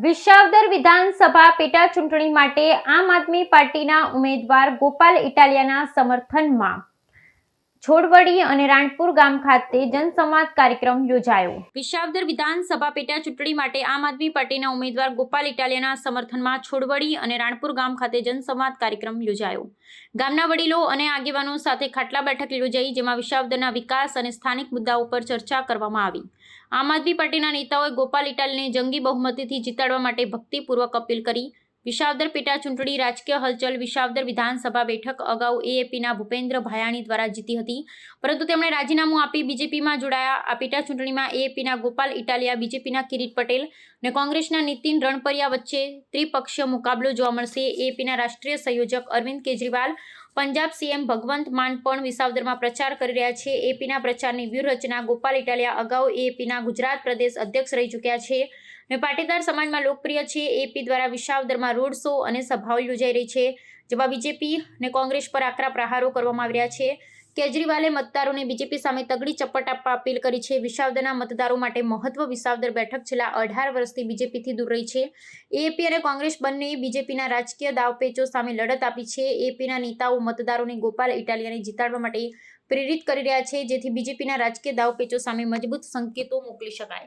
વિસાવદર વિધાનસભા પેટા ચૂંટણી માટે આમ આદમી પાર્ટીના ઉમેદવાર ગોપાલ ઇટાલિયાના સમર્થનમાં છોડવડી અને રાણપુર ગામ ખાતે જનસંવાદ કાર્યક્રમ યોજાયો। વિસાવદર વિધાનસભા પેટા ચૂંટણી માટે આમ આદમી પાર્ટીના ઉમેદવાર ગોપાલ ઇટાલિયાના સમર્થનમાં છોડવડી અને રાણપુર ગામ ખાતે જનસંવાદ કાર્યક્રમ યોજાયો। ગામના વડીલો અને આગેવાનો સાથે ખાટલા બેઠક યોજાઈ, જેમાં વિસાવદરના વિકાસ અને સ્થાનિક મુદ્દાઓ પર ચર્ચા કરવામાં આવી। આમ આદમી પાર્ટીના નેતાઓએ ગોપાલ ઇટાલિયાને જંગી બહુમતીથી જીતાડવા માટે ભક્તિપૂર્વક અપીલ કરી। વિસાવદર પેટા ચૂંટણી રાજકીય હલચલ। વિસાવદર વિધાનસભા બેઠક અગાઉ એએપીના ભૂપેન્દ્ર ભાયાણી દ્વારા જીતી હતી, પરંતુ તેમણે રાજીનામું આપી બીજેપીમાં જોડાયા। આ પેટા ચૂંટણીમાં એએપીના ગોપાલ ઇટાલિયા, બીજેપીના કિરીટ પટેલ અને કોંગ્રેસના નીતિન રણપરિયા વચ્ચે ત્રિપક્ષીય મુકાબલો જોવા મળશે। એએપીના રાષ્ટ્રીય સંયોજક અરવિંદ કેજરીવાલ, પંજાબ સીએમ ભગવંત માન પણ વિસાવદરમાં પ્રચાર કરી રહ્યા છે। એપીના પ્રચારની વ્યૂહરચના ગોપાલ ઇટાલિયા અગાઉ એપીના ગુજરાત પ્રદેશ અધ્યક્ષ રહી ચૂક્યા છે અને પાટીદાર સમાજમાં લોકપ્રિય છે। એપી દ્વારા વિસાવદરમાં રોડ શો અને સભાઓ યોજાઈ રહી છે, જેમાં બીજેપી અને કોંગ્રેસ પર આકરા પ્રહારો કરવામાં આવી રહ્યા છે। કેજરીવાલે મતદારોને બીજેપી સામે તગડી ચપટ આપવા અપીલ કરી છે। વિસાવદરના મતદારો માટે મહત્વ। વિસાવદર બેઠક છેલ્લા 18 વર્ષથી બીજેપીથી દૂર રહી છે। એપી અને કોંગ્રેસ બંને બીજેપીના રાજકીય દાવપેચો સામે લડત આપી છે। એપીના નેતાઓ મતદારોને ગોપાલ ઇટાલિયાને જીતાડવા માટે પ્રેરિત કરી રહ્યા છે, જેથી બીજેપીના રાજકીય દાવપેચો સામે મજબૂત સંકેતો મોકલી શકાય।